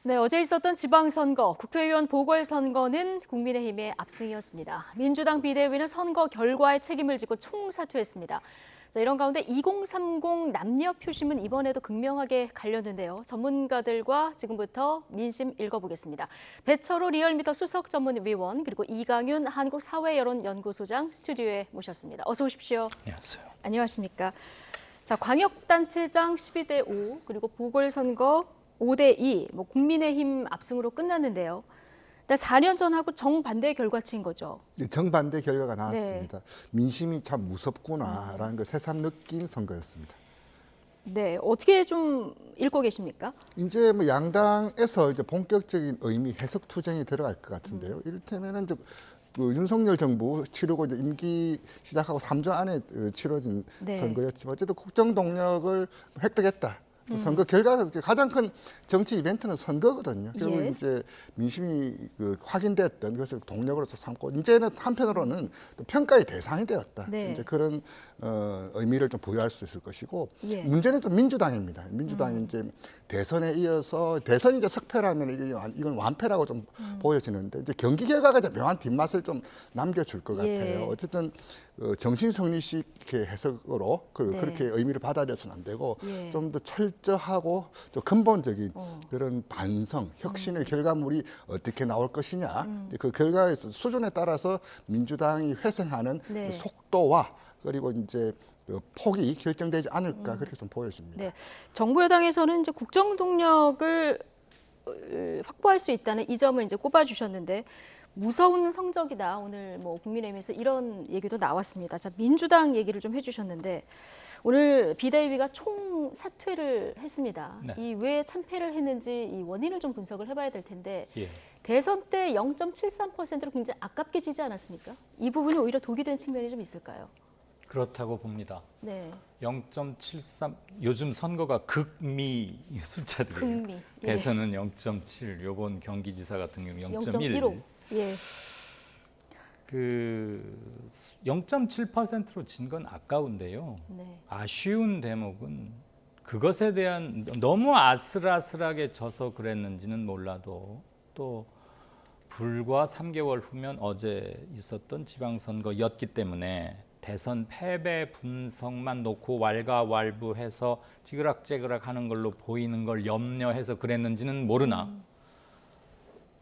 네, 어제 있었던 지방선거, 국회의원 보궐선거는 국민의힘의 압승이었습니다. 민주당 비대위는 선거 결과에 책임을 지고 총사퇴했습니다. 자, 이런 가운데 2030 남녀 표심은 이번에도 극명하게 갈렸는데요. 전문가들과 지금부터 민심 읽어보겠습니다. 배철호 리얼미터 수석 전문위원 그리고 이강윤 한국사회여론연구소장 스튜디오에 모셨습니다. 어서 오십시오. 안녕하세요. 안녕하십니까. 자, 광역단체장 12대5 그리고 보궐선거 5대2, 국민의힘 압승으로 끝났는데요. 4년 전하고 정반대의 결과치인 거죠. 정반대 결과가 나왔습니다. 네. 민심이 참 무섭구나라는 걸 새삼 느낀 선거였습니다. 네, 어떻게 좀 읽고 계십니까? 이제 양당에서 이제 본격적인 의미 해석 투쟁이 들어갈 것 같은데요. 이를테면은 이제 그 윤석열 정부 치르고 이제 임기 시작하고 3주 안에 치러진 선거였지만 어쨌든 국정 동력을 획득했다. 선거 결과가 가장 큰 정치 이벤트는 선거거든요. 결국 이제 민심이 확인됐던 것을 동력으로서 삼고 이제는 한편으로는 또 평가의 대상이 되었다. 이제 그런 의미를 좀 부여할 수 있을 것이고 문제는 또 민주당입니다. 민주당이 이제 대선에 이어서 대선이 이제 석패라면 이건 완패라고 좀 보여지는데 이제 경기 결과가 이제 묘한 뒷맛을 좀 남겨줄 것 같아요. 어쨌든 정신성리식 해석으로 그렇게 의미를 받아들여서는 안 되고 좀 더 철저하고 좀 근본적인 그런 반성, 혁신의 결과물이 어떻게 나올 것이냐 그 결과의 수준에 따라서 민주당이 회생하는 그 속도와 그리고 이제 폭이 결정되지 않을까 그렇게 좀 보여집니다. 네. 정부 여당에서는 이제 국정 동력을 확보할 수 있다는 이 점을 이제 꼽아주셨는데 무서운 성적이다. 오늘 국민의힘에서 이런 얘기도 나왔습니다. 자, 민주당 얘기를 좀 해주셨는데 오늘 비대위가 총 사퇴를 했습니다. 이 왜 참패를 했는지 이 원인을 좀 분석을 해봐야 될 텐데 대선 때 0.73%로 굉장히 아깝게 지지 않았습니까? 이 부분이 오히려 독이 된 측면이 좀 있을까요? 그렇다고 봅니다. 네. 0.73 요즘 선거가 극미 숫자들이에요. 극미. 대선은 0.7, 요번 경기지사 같은 경우 0.1. 0.15. 예. 그 0.7%로 진 건 아까운데요. 아쉬운 대목은 그것에 대한 너무 아슬아슬하게 져서 그랬는지는 몰라도 또 불과 3개월 후면 어제 있었던 지방선거였기 때문에 대선 패배 분석만 놓고 왈가왈부해서 찌그락찌그락 하는 걸로 보이는 걸 염려해서 그랬는지는 모르나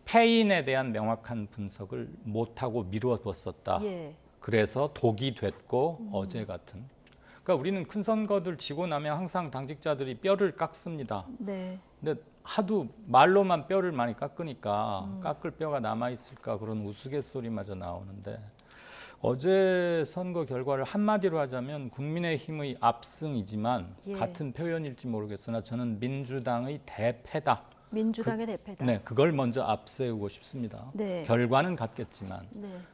패인에 대한 명확한 분석을 못하고 미루었었다. 그래서 독이 됐고 어제 같은. 그러니까 우리는 큰 선거들 지고 나면 항상 당직자들이 뼈를 깎습니다. 근데 하도 말로만 뼈를 많이 깎으니까 깎을 뼈가 남아있을까 그런 우스갯소리마저 나오는데 어제 선거 결과를 한마디로 하자면 국민의힘의 압승이지만 같은 표현일지 모르겠으나 저는 민주당의 대패다. 민주당의 대패다. 네, 그걸 먼저 앞세우고 싶습니다. 결과는 같겠지만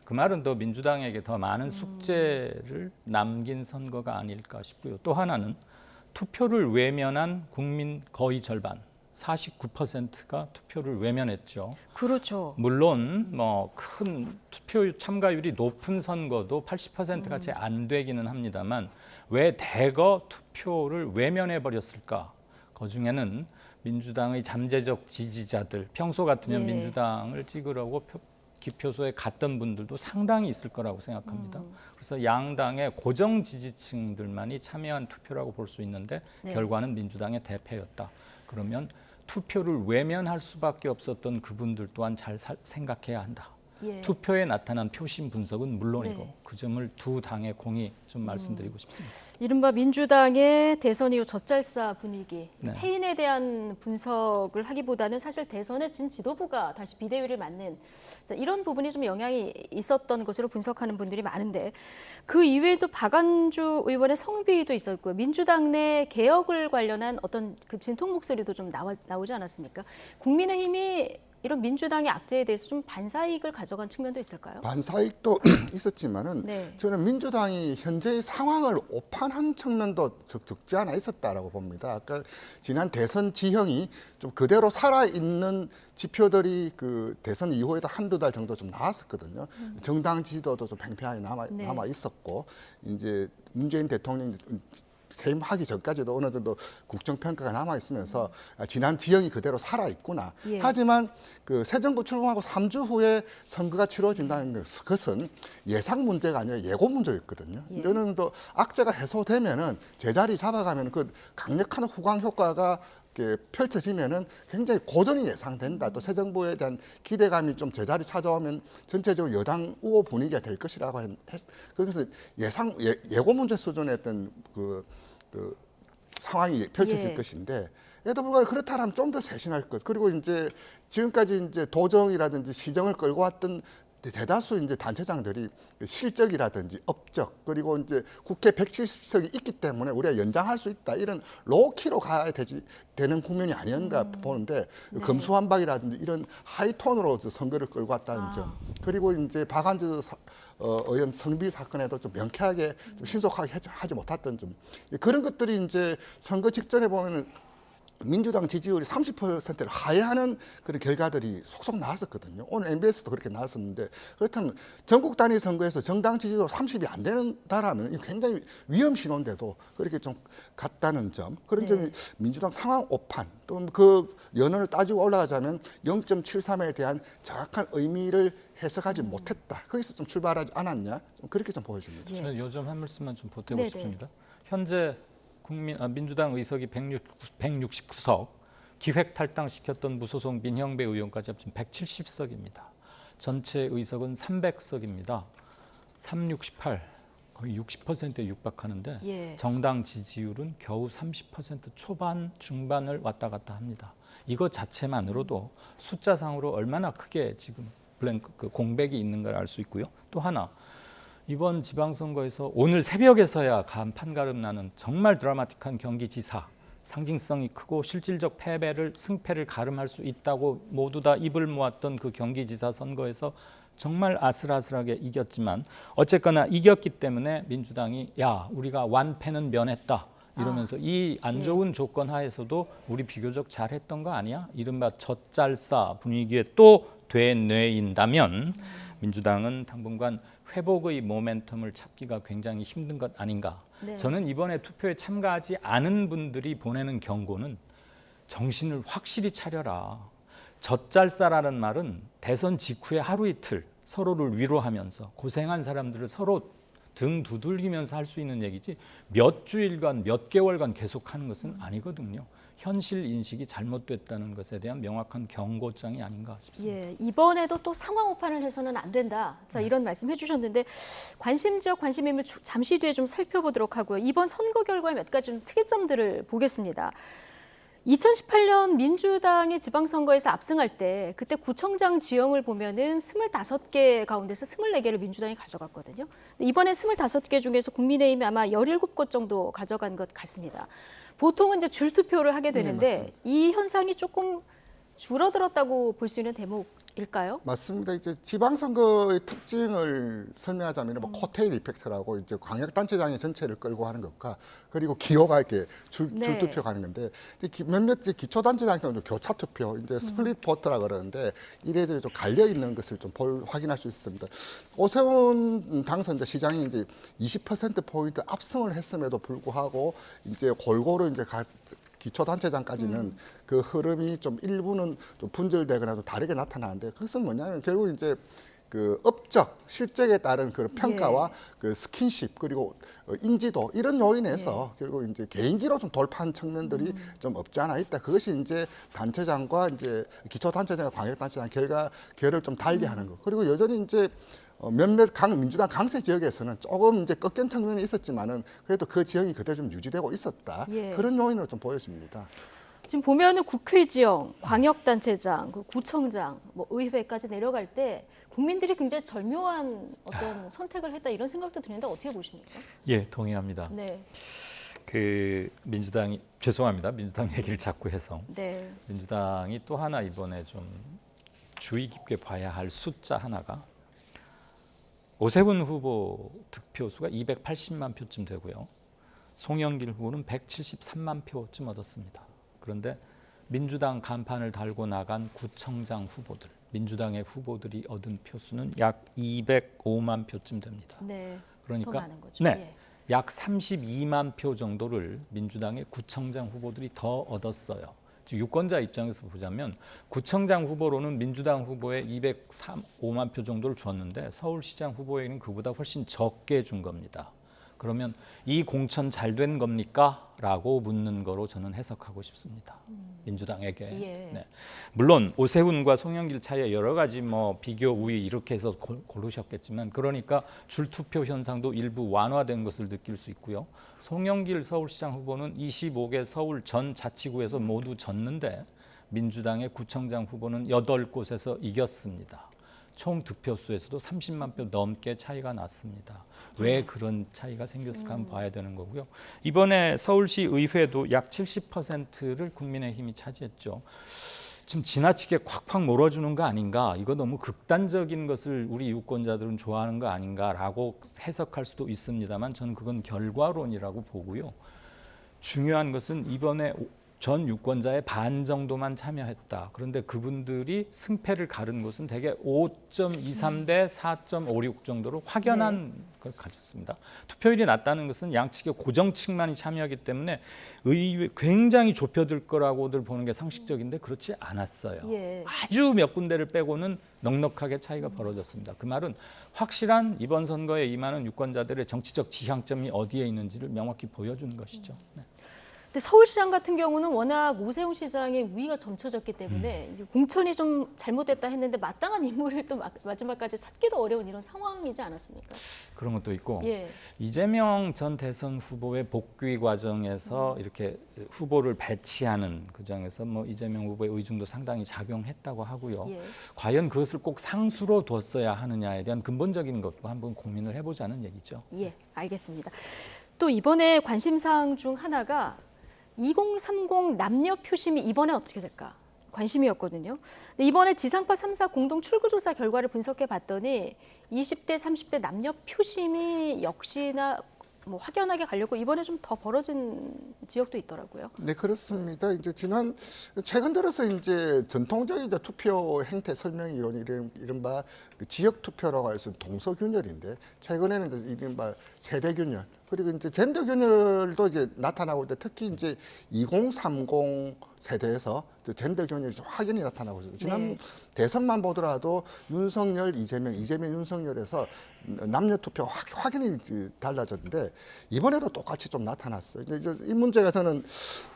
그 말은 또 민주당에게 더 많은 숙제를 남긴 선거가 아닐까 싶고요. 또 하나는 투표를 외면한 국민 거의 절반, 49%가 투표를 외면했죠. 그렇죠. 물론 큰 투표 참가율이 높은 선거도 80%가 채 안 되기는 합니다만 왜 대거 투표를 외면해 버렸을까? 그중에는 민주당의 잠재적 지지자들, 평소 같으면 민주당을 찍으려고 기표소에 갔던 분들도 상당히 있을 거라고 생각합니다. 그래서 양당의 고정 지지층들만이 참여한 투표라고 볼 수 있는데 결과는 민주당의 대패였다. 그러면 투표를 외면할 수밖에 없었던 그분들 또한 잘 생각해야 한다. 투표에 나타난 표심 분석은 물론이고 그 점을 두 당의 공히 좀 말씀드리고 싶습니다. 이른바 민주당의 대선 이후 젖잘싸 분위기, 패인에 대한 분석을 하기보다는 사실 대선에 진 지도부가 다시 비대위를 맡는 이런 부분이 좀 영향이 있었던 것으로 분석하는 분들이 많은데 그 이외에도 박안주 의원의 성비도 있었고요. 민주당 내 개혁을 관련한 어떤 그 진통 목소리도 좀 나오지 않았습니까? 국민의힘이 이런 민주당의 악재에 대해서 좀 반사이익을 가져간 측면도 있을까요? 반사이익도 있었지만은 저는 민주당이 현재의 상황을 오판한 측면도 적지 않아 있었다라고 봅니다. 아까 지난 대선 지형이 좀 그대로 살아있는 지표들이 그 대선 이후에도 한두 달 정도 좀 나왔었거든요. 정당 지지도도 좀 팽팽하게 남아 있었고 이제 문재인 대통령이 퇴임하기 전까지도 어느 정도 국정평가가 남아 있으면서 지난 지형이 그대로 살아 있구나. 예. 하지만 그 새 정부 출범하고 3주 후에 선거가 치러진다는 것은 예상 문제가 아니라 예고 문제였거든요. 예. 어느 정도 악재가 해소되면은 제자리 잡아가면 그 강력한 후광 효과가 이렇게 펼쳐지면은 굉장히 고전이 예상된다. 또 새 정부에 대한 기대감이 좀 제자리 찾아오면 전체적으로 여당 우호 분위기가 될 것이라고 그래서 예고 문제 수준의 어떤 그 상황이 펼쳐질 예. 것인데 에도 불구하고 그렇다면 좀 더 세신할 것. 그리고 이제 지금까지 이제 도정이라든지 시정을 끌고 왔던 대다수 이제 단체장들이 실적이라든지 업적 그리고 이제 국회 170석이 있기 때문에 우리가 연장할 수 있다 이런 로키로 가야 되는 국면이 아니었나 보는데 네. 검수완박이라든지 이런 하이톤으로 선거를 끌고 왔다는 점 그리고 이제 박한주 의원 성비 사건에도 좀 명쾌하게 좀 신속하게 하지 못했던 점 그런 것들이 이제 선거 직전에 보면은 민주당 지지율이 30%를 하회하는 그런 결과들이 속속 나왔었거든요. 오늘 MBS도 그렇게 나왔었는데 그렇다면 전국 단위 선거에서 정당 지지율 30이 안 된다라면 굉장히 위험 신호인데도 그렇게 좀 갔다는 점. 그런 점이 민주당 상황 오판 또 그 연원을 따지고 올라가자면 0.73에 대한 정확한 의미를 해석하지 못했다. 거기서 좀 출발하지 않았냐? 좀 그렇게 좀 보여집니다. 저는 요즘 한 말씀만 좀 보태고 네네. 싶습니다. 현재 민주당 의석이 169석, 기획 탈당시켰던 무소속 민형배 의원까지 합치면 170석입니다. 전체 의석은 300석입니다. 368, 거의 60%에 육박하는데 예. 정당 지지율은 겨우 30% 초반, 중반을 왔다 갔다 합니다. 이것 자체만으로도 숫자상으로 얼마나 크게 지금 공백이 있는 걸 알 수 있고요. 또 하나, 이번 지방선거에서 오늘 새벽에서야 판가름 나는 정말 드라마틱한 경기지사 상징성이 크고 실질적 승패를 가름할 수 있다고 모두 다 입을 모았던 그 경기지사 선거에서 정말 아슬아슬하게 이겼지만 어쨌거나 이겼기 때문에 민주당이 야 우리가 완패는 면했다 이러면서 이 안 좋은 조건 하에서도 우리 비교적 잘했던 거 아니야? 이른바 젖잘싸 분위기에 또 되뇌인다면 민주당은 당분간 회복의 모멘텀을 찾기가 굉장히 힘든 것 아닌가. 네. 저는 이번에 투표에 참가하지 않은 분들이 보내는 경고는 정신을 확실히 차려라. 젖잘싸라는 말은 대선 직후에 하루 이틀 서로를 위로하면서 고생한 사람들을 서로 등 두들기면서 할 수 있는 얘기지 몇 주일간 몇 개월간 계속하는 것은 아니거든요. 현실 인식이 잘못됐다는 것에 대한 명확한 경고장이 아닌가 싶습니다. 예, 이번에도 또 상황 오판을 해서는 안 된다. 자, 이런 말씀 해주셨는데 관심 지역, 관심 인물 잠시 뒤에 좀 살펴보도록 하고요. 이번 선거 결과의 몇 가지 좀 특이점들을 보겠습니다. 2018년 민주당이 지방선거에서 압승할 때 그때 구청장 지형을 보면은 25개 가운데서 24개를 민주당이 가져갔거든요. 이번에 25개 중에서 국민의힘이 아마 17곳 정도 가져간 것 같습니다. 보통은 이제 줄투표를 하게 되는데 이 현상이 조금 줄어들었다고 볼 수 있는 대목일까요? 맞습니다. 이제 지방선거의 특징을 설명하자면 뭐 코테일 이펙트라고 이제 광역단체장이 전체를 끌고 하는 것과 그리고 기호가 이렇게 줄투표 가는 건데 몇몇 기초단체장 경우는 교차투표, 이제 스플릿 보트라 그러는데 이래저래 좀 갈려 있는 것을 좀 확인할 수 있습니다. 오세훈 당선자 시장이 이제 20% 포인트 압승을 했음에도 불구하고 이제 골고루 이제 기초단체장까지는 그 흐름이 좀 일부는 좀 분절되거나 좀 다르게 나타나는데 그것은 뭐냐면 결국 이제 그 업적, 실적에 따른 그런 평가와 그 스킨십 그리고 인지도 이런 요인에서 결국 이제 개인기로 좀 돌파한 측면들이 좀 없지 않아 있다. 그것이 이제 단체장과 이제 기초단체장과 광역단체장 결을 좀 달리하는 거. 그리고 여전히 이제 몇몇 민주당 강세 지역에서는 조금 이제 꺾인 측면이 있었지만은 그래도 그 지형이 그대로 좀 유지되고 있었다. 예. 그런 요인으로 좀 보여집니다. 지금 보면은 국회 지역, 광역단체장, 구청장, 뭐 의회까지 내려갈 때 국민들이 굉장히 절묘한 어떤 선택을 했다 이런 생각도 드는데 어떻게 보십니까? 예, 동의합니다. 네, 그 민주당이 죄송합니다. 민주당 얘기를 자꾸 해서 네, 민주당이 또 하나 이번에 좀 주의 깊게 봐야 할 숫자 하나가 오세훈 후보 득표수가 280만 표쯤 되고요. 송영길 후보는 173만 표쯤 얻었습니다. 그런데 민주당 간판을 달고 나간 구청장 후보들, 민주당의 후보들이 얻은 표수는 약 205만 표쯤 됩니다. 네. 더 그러니까 많은 거죠. 네. 약 32만 표 정도를 민주당의 구청장 후보들이 더 얻었어요. 유권자 입장에서 보자면 구청장 후보로는 민주당 후보에 205만 표 정도를 줬는데 서울시장 후보에게는 그보다 훨씬 적게 준 겁니다. 그러면 이 공천 잘 된 겁니까? 라고 묻는 거로 저는 해석하고 싶습니다. 민주당에게. 예. 네. 물론 오세훈과 송영길 차이에 여러 가지 뭐 비교 우위 이렇게 해서 고르셨겠지만 그러니까 줄투표 현상도 일부 완화된 것을 느낄 수 있고요. 송영길 서울시장 후보는 25개 서울 전 자치구에서 모두 졌는데 민주당의 구청장 후보는 8곳에서 이겼습니다. 총 득표수에서도 30만 표 넘게 차이가 났습니다. 왜 그런 차이가 생겼을까 한번 봐야 되는 거고요. 이번에 서울시 의회도 약 70%를 국민의힘이 차지했죠. 좀 지나치게 콱콱 몰아주는 거 아닌가, 이거 너무 극단적인 것을 우리 유권자들은 좋아하는 거 아닌가라고 해석할 수도 있습니다만 저는 그건 결과론이라고 보고요. 중요한 것은 이번에 전 유권자의 반 정도만 참여했다. 그런데 그분들이 승패를 가른 것은 대개 5.23 대 4.56 정도로 확연한 걸 가졌습니다. 투표율이 낮다는 것은 양측의 고정층만이 참여하기 때문에 의회 굉장히 좁혀들 거라고들 보는 게 상식적인데 그렇지 않았어요. 예. 아주 몇 군데를 빼고는 넉넉하게 차이가 벌어졌습니다. 그 말은 확실한 이번 선거에 임하는 유권자들의 정치적 지향점이 어디에 있는지를 명확히 보여주는 것이죠. 네. 근데 서울시장 같은 경우는 워낙 오세훈 시장의 우위가 점쳐졌기 때문에 이제 공천이 좀 잘못됐다 했는데 마땅한 인물을 또 마지막까지 찾기도 어려운 이런 상황이지 않았습니까? 그런 것도 있고 예. 이재명 전 대선 후보의 복귀 과정에서 이렇게 후보를 배치하는 과정에서 뭐 이재명 후보의 의중도 상당히 작용했다고 하고요. 예. 과연 그것을 꼭 상수로 뒀어야 하느냐에 대한 근본적인 것도 한번 고민을 해보자는 얘기죠. 예, 알겠습니다. 또 이번에 관심사항 중 하나가 2030 남녀 표심이 이번에 어떻게 될까 관심이었거든요. 근데 이번에 지상파 3사 공동 출구조사 결과를 분석해 봤더니 20대, 30대 남녀 표심이 역시나 뭐 확연하게 갈렸고 이번에 좀 더 벌어진 지역도 있더라고요. 네, 그렇습니다. 이제 최근 들어서 이제 전통적인 이제 투표 행태 설명 이론이 이른바 그 지역 투표라고 할 수 있는 동서균열인데 최근에는 이제 이른바 세대균열 그리고 이제 젠더 균열도 이제 나타나고 있는데 특히 이제 2030 세대에서 젠더 균열이 좀 확연히 나타나고 있어요. 지난 네. 대선만 보더라도 윤석열, 이재명, 윤석열에서 남녀 투표 확연히 달라졌는데 이번에도 똑같이 좀 나타났어요. 이제 이 문제가 저는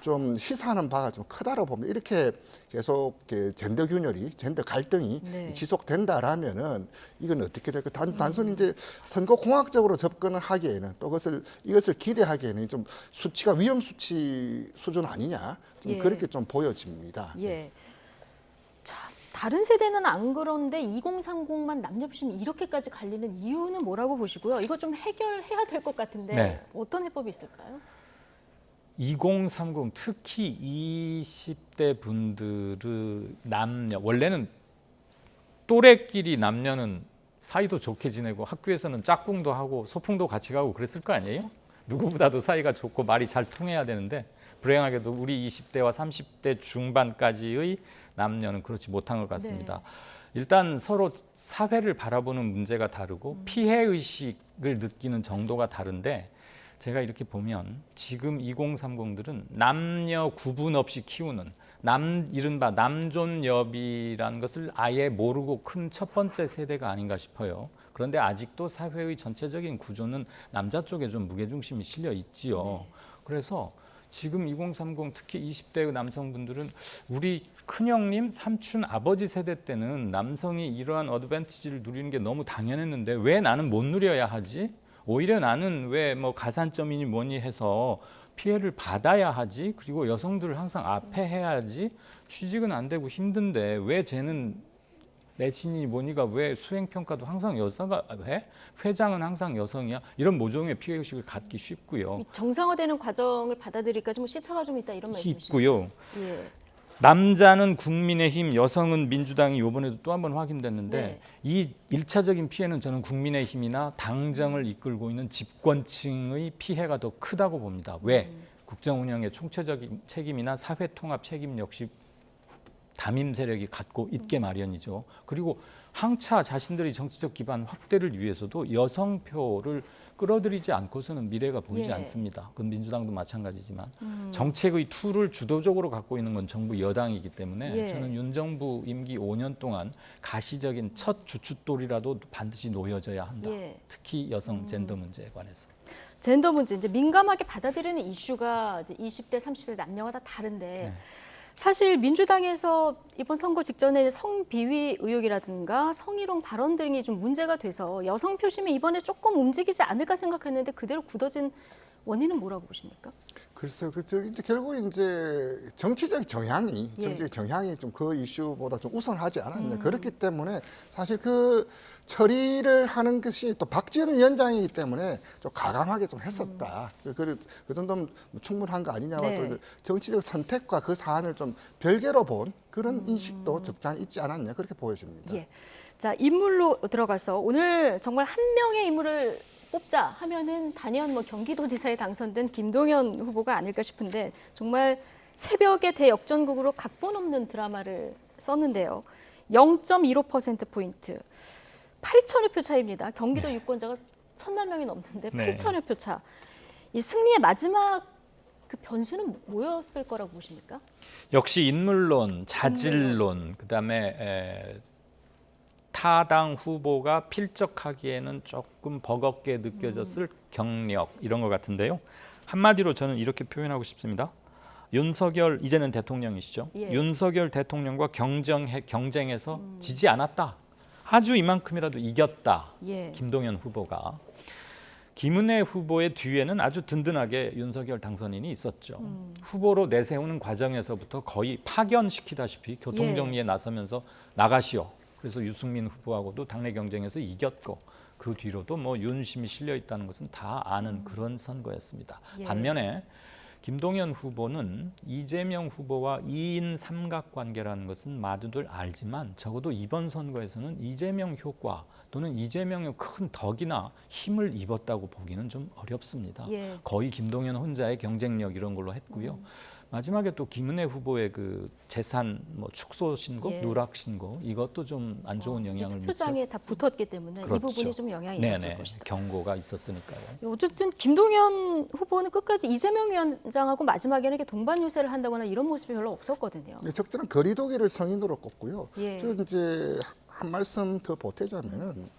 좀 시사하는 바가 좀 크다고 봅니다. 이렇게 계속 젠더 균열이, 젠더 갈등이 네. 지속된다라면은 이건 어떻게 될까? 단순히 이제 선거 공학적으로 접근을 하기에는 또 이것을 기대하기에는 좀 수치가 위험 수치 수준 아니냐? 좀 예. 그렇게 좀 보여집니다. 예. 자, 다른 세대는 안 그런데 2030만 남녀 표심이 이렇게까지 갈리는 이유는 뭐라고 보시고요? 이거 좀 해결해야 될 것 같은데 네. 어떤 해법이 있을까요? 2030 특히 20대 분들의 남녀 원래는 또래끼리 남녀는 사이도 좋게 지내고 학교에서는 짝꿍도 하고 소풍도 같이 가고 그랬을 거 아니에요? 누구보다도 사이가 좋고 말이 잘 통해야 되는데 불행하게도 우리 20대와 30대 중반까지의 남녀는 그렇지 못한 것 같습니다. 네. 일단 서로 사회를 바라보는 문제가 다르고 피해의식을 느끼는 정도가 다른데 제가 이렇게 보면 지금 2030들은 남녀 구분 없이 키우는 이른바 남존여비라는 것을 아예 모르고 큰 첫 번째 세대가 아닌가 싶어요. 그런데 아직도 사회의 전체적인 구조는 남자 쪽에 좀 무게중심이 실려 있지요. 네. 그래서 지금 2030 특히 20대의 남성분들은 우리 큰형님, 삼촌, 아버지 세대 때는 남성이 이러한 어드밴티지를 누리는 게 너무 당연했는데 왜 나는 못 누려야 하지? 오히려 나는 왜 뭐 가산점이니 뭐니 해서 피해를 받아야 하지? 그리고 여성들을 항상 앞에 해야지? 취직은 안 되고 힘든데 왜 쟤는 내신이 뭐니가 왜 수행평가도 항상 여자가 해? 회장은 항상 여성이야? 이런 모종의 피해의식을 갖기 쉽고요. 정상화되는 과정을 받아들일까지 뭐 시차가 좀 있다 이런 말씀이시죠? 있고요. 예. 남자는 국민의힘, 여성은 민주당이 이번에도 또 한 번 확인됐는데 네. 이 1차적인 피해는 저는 국민의힘이나 당정을 이끌고 있는 집권층의 피해가 더 크다고 봅니다. 왜? 국정 운영의 총체적인 책임이나 사회 통합 책임 역시 담임 세력이 갖고 있게 마련이죠. 그리고 항차 자신들의 정치적 기반 확대를 위해서도 여성표를 끌어들이지 않고서는 미래가 보이지 예. 않습니다. 그건 민주당도 마찬가지지만 정책의 툴을 주도적으로 갖고 있는 건 정부 여당이기 때문에 예. 저는 윤 정부 임기 5년 동안 가시적인 첫 주춧돌이라도 반드시 놓여져야 한다. 예. 특히 여성 젠더 문제에 관해서. 젠더 문제 이제 민감하게 받아들이는 이슈가 이제 20대, 30대 남녀가 다 다른데 네. 사실 민주당에서 이번 선거 직전에 성비위 의혹이라든가 성희롱 발언 등이 좀 문제가 돼서 여성 표심이 이번에 조금 움직이지 않을까 생각했는데 그대로 굳어진 원인은 뭐라고 보십니까? 글쎄요, 이제 결국 이제 정치적 정향이 예. 좀 그 이슈보다 좀 우선하지 않았냐. 그렇기 때문에 사실 그 처리를 하는 것이 또 박지원 위원장이기 때문에 좀 가감하게 좀 했었다. 그 정도면 충분한 거 아니냐. 네. 또 정치적 선택과 그 사안을 좀 별개로 본 그런 인식도 적잖이 있지 않았냐. 그렇게 보여집니다. 예. 자, 인물로 들어가서 오늘 정말 한 명의 인물을 뽑자 하면은 단연 뭐 경기도지사에 당선된 김동연 후보가 아닐까 싶은데 정말 새벽에 대역전극으로 각본 없는 드라마를 썼는데요. 0.15%포인트, 8천여 표 차이입니다. 경기도 유권자가 1,000만 명이 넘는데 네. 8천여 표 차. 이 승리의 마지막 그 변수는 뭐였을 거라고 보십니까? 역시 인물론, 자질론, 그다음에 타당 후보가 필적하기에는 조금 버겁게 느껴졌을 경력 이런 것 같은데요. 한마디로 저는 이렇게 표현하고 싶습니다. 윤석열 이제는 대통령이시죠. 예. 윤석열 대통령과 경쟁해서 지지 않았다. 아주 이만큼이라도 이겼다. 예. 김동연 후보가. 김은혜 후보의 뒤에는 아주 든든하게 윤석열 당선인이 있었죠. 후보로 내세우는 과정에서부터 거의 파견시키다시피 교통정리에 나서면서 나가시오. 그래서 유승민 후보하고도 당내 경쟁에서 이겼고 그 뒤로도 뭐 윤심이 실려 있다는 것은 다 아는 그런 선거였습니다. 예. 반면에 김동연 후보는 이재명 후보와 2인 삼각관계라는 것은 마두들 알지만 적어도 이번 선거에서는 이재명 효과 또는 이재명의 큰 덕이나 힘을 입었다고 보기는 좀 어렵습니다. 예. 거의 김동연 혼자의 경쟁력 이런 걸로 했고요. 마지막에 또 김은혜 후보의 그 재산 뭐 축소 신고, 예. 누락 신고 이것도 좀 안 좋은 영향을 투표장에 미쳤. 다 붙었기 때문에 이 그렇죠. 부분이 좀 영향이 있었을 네네, 것이다. 경고가 있었으니까요. 어쨌든 김동연 후보는 끝까지 이재명 위원장하고 마지막에는 이렇게 동반 유세를 한다거나 이런 모습이 별로 없었거든요. 적절한 거리두기를 성인으로 꼽고요. 예. 저 이제 한 말씀 더 보태자면은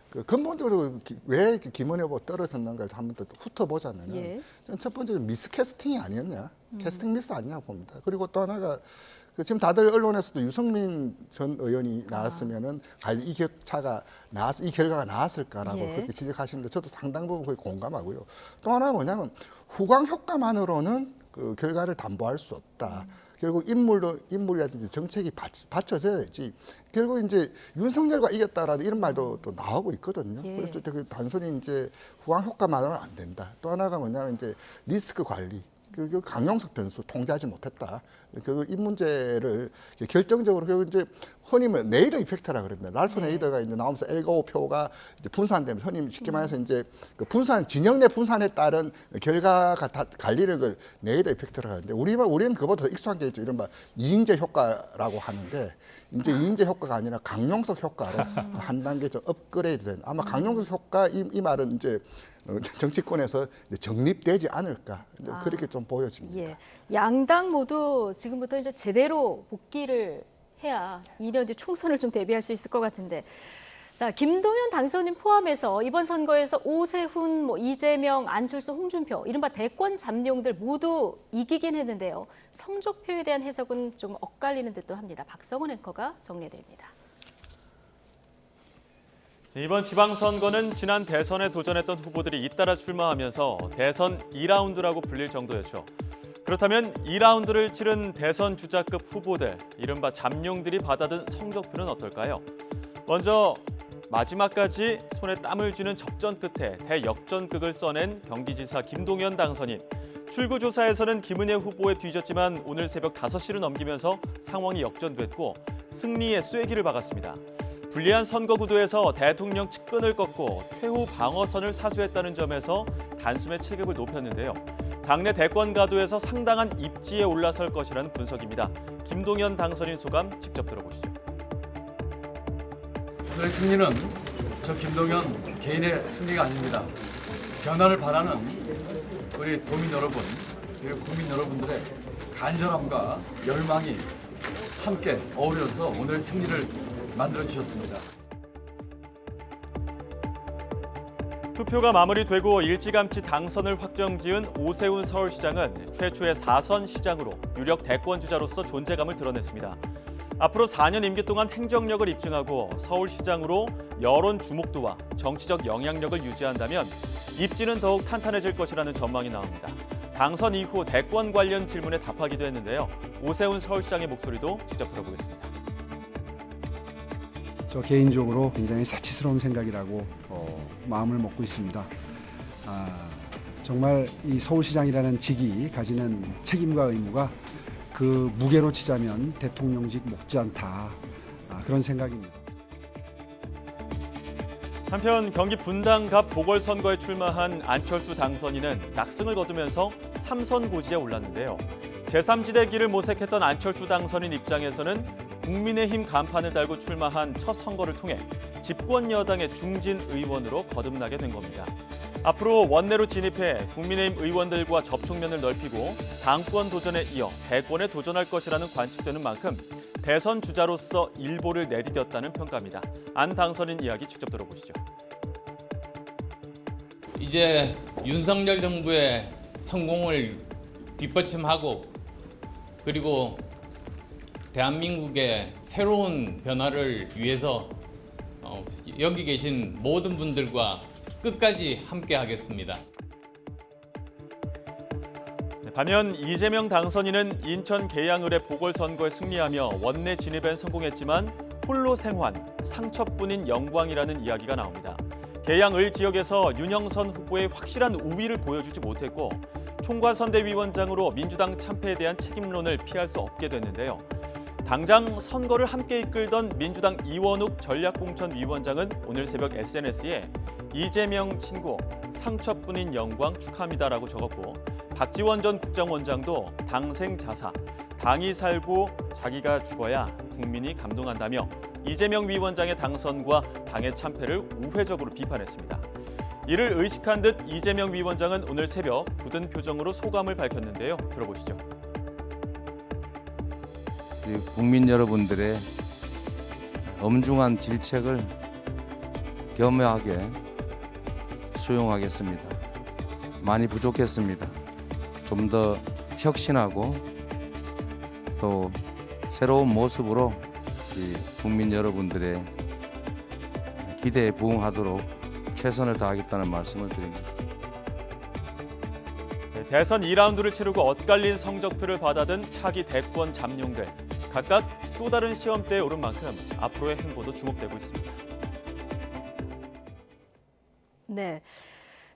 그 근본적으로 왜 김은혜 후보 떨어졌는가를 한번 더 훑어보자면은 예. 저는 첫 번째로 미스캐스팅이 아니었냐, 캐스팅 미스 아니냐고 봅니다. 그리고 또 하나가 그 지금 다들 언론에서도 유승민 전 의원이 나왔으면은 과연 이 격차가 이 결과가 나왔을까라고 예. 그렇게 지적하시는데 저도 상당 부분 거의 공감하고요. 또 하나 뭐냐면 후광 효과만으로는 그 결과를 담보할 수 없다. 결국 인물이라든지 정책이 받쳐져야 되지. 결국 이제 윤석열과 이겼다라는 이런 말도 또 나오고 있거든요. 예. 그랬을 때 그 단순히 이제 후광 효과만으로는 안 된다. 또 하나가 뭐냐면 이제 리스크 관리. 그 강용석 변수 통제하지 못했다. 이 문제를 결정적으로 결국 이제 흔히 뭐 네이더 이펙트라 그럽니다. 랄프 네. 네이더가 이제 나오면서 엘고 표가 이제 분산되면 흔히 쉽게 말해서 이제 그 진영 내 분산에 따른 결과가 다 갈리는 걸 네이더 이펙트라 하는데 우리는 그보다 더 익숙한 게 있죠. 이른바 이인제 효과라고 하는데 이제 이인제 효과가 아니라 강용석 효과로 한 단계 좀 업그레이드된 아마 강용석 효과 이 말은 이제 정치권에서 이제 정립되지 않을까 그렇게 좀 보여집니다. 예. 양당 모두 지금부터 이제 제대로 복귀를 해야 2년 뒤 총선을 좀 대비할 수 있을 것 같은데. 자, 김동연 당선인 포함해서 이번 선거에서 오세훈, 뭐 이재명, 안철수, 홍준표 이른바 대권 잠룡들 모두 이기긴 했는데요. 성적표에 대한 해석은 좀 엇갈리는 듯도 합니다. 박성원 앵커가 정리해드립니다. 이번 지방선거는 지난 대선에 도전했던 후보들이 잇따라 출마하면서 대선 2라운드라고 불릴 정도였죠. 그렇다면 2라운드를 치른 대선 주자급 후보들, 이른바 잠룡들이 받아든 성적표는 어떨까요? 먼저 마지막까지 손에 땀을 쥐는 접전 끝에 대역전극을 써낸 경기지사 김동연 당선인. 출구조사에서는 김은혜 후보에 뒤졌지만 오늘 새벽 5시를 넘기면서 상황이 역전됐고 승리의 쐐기를 박았습니다. 불리한 선거 구도에서 대통령 측근을 꺾고 최후 방어선을 사수했다는 점에서 단숨에 체급을 높였는데요. 당내 대권 가도에서 상당한 입지에 올라설 것이라는 분석입니다. 김동연 당선인 소감 직접 들어보시죠. 오늘의 승리는 저 김동연 개인의 승리가 아닙니다. 변화를 바라는 우리 도민 여러분, 그리고 국민 여러분들의 간절함과 열망이 함께 어우러서 오늘의 승리를 만들어 주셨습니다. 투표가 마무리되고 일찌감치 당선을 확정지은 오세훈 서울시장은 최초의 4선 시장으로 유력 대권주자로서 존재감을 드러냈습니다. 앞으로 4년 임기 동안 행정력을 입증하고 서울시장으로 여론 주목도와 정치적 영향력을 유지한다면 입지는 더욱 탄탄해질 것이라는 전망이 나옵니다. 당선 이후 대권 관련 질문에 답하기도 했는데요. 오세훈 서울시장의 목소리도 직접 들어보겠습니다. 저 개인적으로 굉장히 사치스러운 생각이라고 마음을 먹고 있습니다. 정말 이 서울시장이라는 직이 가지는 책임과 의무가 그 무게로 치자면 대통령직 못지않다, 그런 생각입니다. 한편 경기 분당갑 보궐선거에 출마한 안철수 당선인은 낙승을 거두면서 3선 고지에 올랐는데요. 제3지대 길을 모색했던 안철수 당선인 입장에서는 국민의힘 간판을 달고 출마한 첫 선거를 통해 집권 여당의 중진 의원으로 거듭나게 된 겁니다. 앞으로 원내로 진입해 국민의힘 의원들과 접촉면을 넓히고 당권 도전에 이어 대권에 도전할 것이라는 관측되는 만큼 대선 주자로서 일보를 내디뎠다는 평가입니다. 안 당선인 이야기 직접 들어보시죠. 이제 윤석열 정부의 성공을 뒷받침하고 그리고 대한민국의 새로운 변화를 위해서 여기 계신 모든 분들과 끝까지 함께 하겠습니다. 반면 이재명 당선인은 인천 계양을의 보궐선거에 승리하며 원내 진입엔 성공했지만 홀로 생還, 상처뿐인 영광이라는 이야기가 나옵니다. 계양을 지역에서 윤영선 후보의 확실한 우위를 보여주지 못했고 총괄선대위원장으로 민주당 참패에 대한 책임론을 피할 수 없게 됐는데요. 당장 선거를 함께 이끌던 민주당 이원욱 전략공천위원장은 오늘 새벽 SNS에 이재명 친구, 상처뿐인 영광 축하합니다라고 적었고 박지원 전 국정원장도 당생 자사, 당이 살고 자기가 죽어야 국민이 감동한다며 이재명 위원장의 당선과 당의 참패를 우회적으로 비판했습니다. 이를 의식한 듯 이재명 위원장은 오늘 새벽 굳은 표정으로 소감을 밝혔는데요. 들어보시죠. 국민 여러분들의 엄중한 질책을 겸허하게 수용하겠습니다. 많이 부족했습니다. 좀 더 혁신하고 또 새로운 모습으로 국민 여러분들의 기대에 부응하도록 최선을 다하겠다는 말씀을 드립니다. 대선 2라운드를 치르고 엇갈린 성적표를 받아든 차기 대권 잠룡들. 각각 또 다른 시험대에 오른 만큼 앞으로의 행보도 주목되고 있습니다. 네.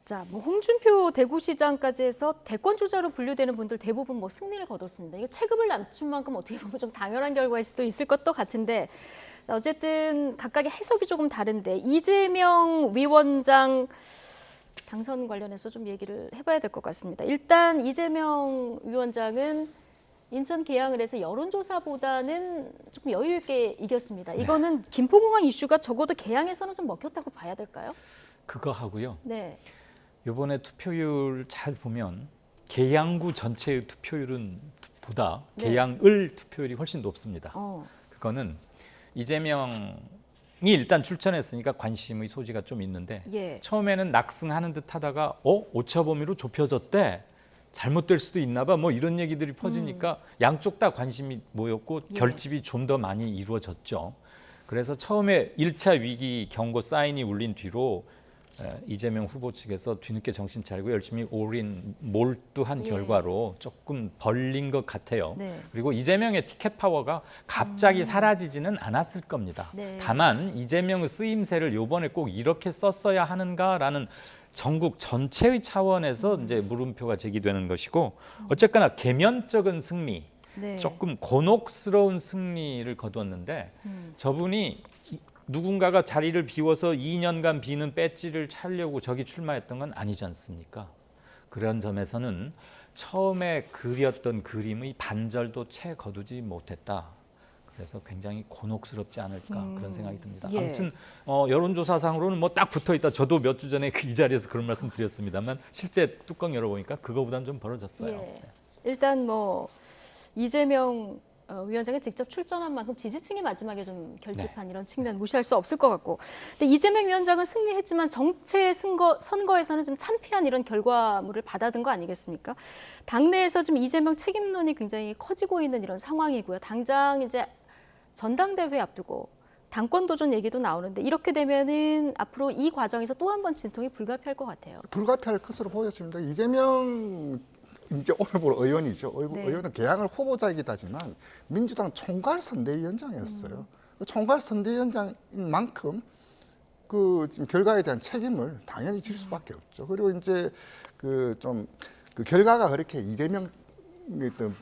자, 뭐 홍준표 대구시장까지 해서 대권 주자로 분류되는 분들 대부분 뭐 승리를 거뒀습니다. 이거 체급을 낮춘 만큼 어떻게 보면 좀 당연한 결과일 수도 있을 것도 같은데 어쨌든 각각의 해석이 조금 다른데 이재명 위원장 당선 관련해서 좀 얘기를 해봐야 될 것 같습니다. 일단 이재명 위원장은 인천 계양을 해서 여론조사보다는 조금 여유 있게 이겼습니다. 이거는 김포공항 이슈가 적어도 계양에서는 좀 먹혔다고 봐야 될까요? 그거 하고요. 네. 이번에 투표율 잘 보면 계양구 전체의 투표율은 보다 네. 계양을 투표율이 훨씬 높습니다. 어. 그거는 이재명이 일단 출전했으니까 관심의 소지가 좀 있는데 예. 처음에는 낙승하는 듯 하다가 오차 범위로 좁혀졌대. 잘못될 수도 있나 봐. 뭐 이런 얘기들이 퍼지니까 양쪽 다 관심이 모였고 예. 결집이 좀 더 많이 이루어졌죠. 그래서 처음에 1차 위기 경고 사인이 울린 뒤로 이재명 후보 측에서 뒤늦게 정신 차리고 열심히 몰두한 예. 결과로 조금 벌린 것 같아요. 네. 그리고 이재명의 티켓 파워가 갑자기 사라지지는 않았을 겁니다. 네. 다만 이재명의 쓰임새를 이번에 꼭 이렇게 썼어야 하는가라는 전국 전체의 차원에서 이제 물음표가 제기되는 것이고 어쨌거나 계면적인 승리, 네. 조금 곤혹스러운 승리를 거두었는데 저분이 누군가가 자리를 비워서 2년간 비는 배지를 차려고 저기 출마했던 건 아니지 않습니까? 그런 점에서는 처음에 그렸던 그림의 반절도 채 거두지 못했다. 그래서 굉장히 곤혹스럽지 않을까 그런 생각이 듭니다. 예. 아무튼 여론조사상으로는 뭐 딱 붙어 있다. 저도 몇 주 전에 이 자리에서 그런 말씀 드렸습니다만 실제 뚜껑 열어보니까 그거보다는 좀 벌어졌어요. 예. 일단 뭐 이재명 위원장이 직접 출전한 만큼 지지층이 마지막에 좀 결집한 이런 측면 무시할 수 없을 것 같고, 근데 이재명 위원장은 승리했지만 정체 선거에서는 좀 참패한 이런 결과물을 받아든 거 아니겠습니까? 당내에서 지금 이재명 책임론이 굉장히 커지고 있는 이런 상황이고요. 당장 이제 전당대회 앞두고 당권 도전 얘기도 나오는데 이렇게 되면은 앞으로 이 과정에서 또 한 번 진통이 불가피할 것 같아요. 불가피할 것으로 보였습니다. 이재명 이제 오늘부로 의원이죠. 네. 의원은 개항을 후보자이기도 하지만 민주당 총괄 선대위원장이었어요. 총괄 선대위원장인 만큼 그 지금 결과에 대한 책임을 당연히 질 수밖에 없죠. 그리고 이제 그 결과가 그렇게 이재명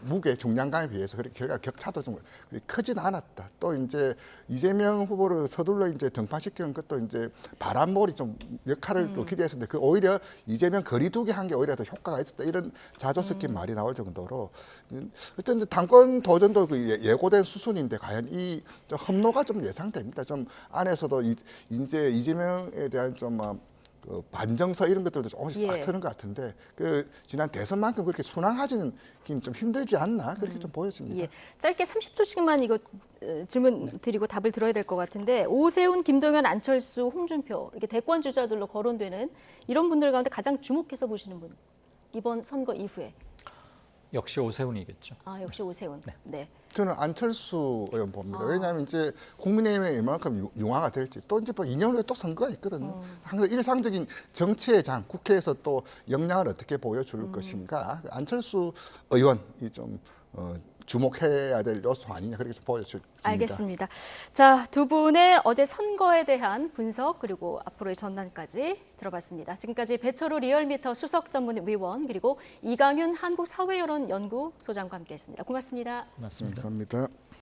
무게 중량감에 비해서 그렇게 결과 격차도 좀 크진 않았다. 또 이제 이재명 후보를 서둘러 이제 등판시키는 것도 이제 바람몰이 좀 역할을 또 기대했었는데 그 오히려 이재명 거리두기 한 게 오히려 더 효과가 있었다. 이런 자조 섞인 말이 나올 정도로 어떤 당권 도전도 그 예고된 수순인데 과연 이 좀 험로가 좀 예상됩니다. 좀 안에서도 이제 이재명에 대한 좀 그 반정서 이런 것들도 조금씩 싹 트는 것 같은데 그 지난 대선만큼 그렇게 순항하지는 좀 힘들지 않나 그렇게 좀 보여집니다. 예. 짧게 30초씩만 이거 질문 드리고 답을 들어야 될 것 같은데 오세훈, 김동연, 안철수, 홍준표 이렇게 대권 주자들로 거론되는 이런 분들 가운데 가장 주목해서 보시는 분 이번 선거 이후에 역시 오세훈이겠죠. 아 역시 오세훈. 네. 저는 안철수 의원 봅니다. 왜냐하면 이제 국민의힘에 이만큼 융화가 될지 또 이제 뭐 2년 후에 또 선거가 있거든요. 항상 일상적인 정치의 장, 국회에서 또 역량을 어떻게 보여줄 것인가. 안철수 의원이 좀 주목해야 될 요소 아니냐 그렇게 보여집니다. 알겠습니다. 자, 두 분의 어제 선거에 대한 분석 그리고 앞으로의 전망까지 들어봤습니다. 지금까지 배철우 리얼미터 수석 전문위원 그리고 이강윤 한국사회여론연구소장과 함께했습니다. 고맙습니다. 맞습니다. 감사합니다.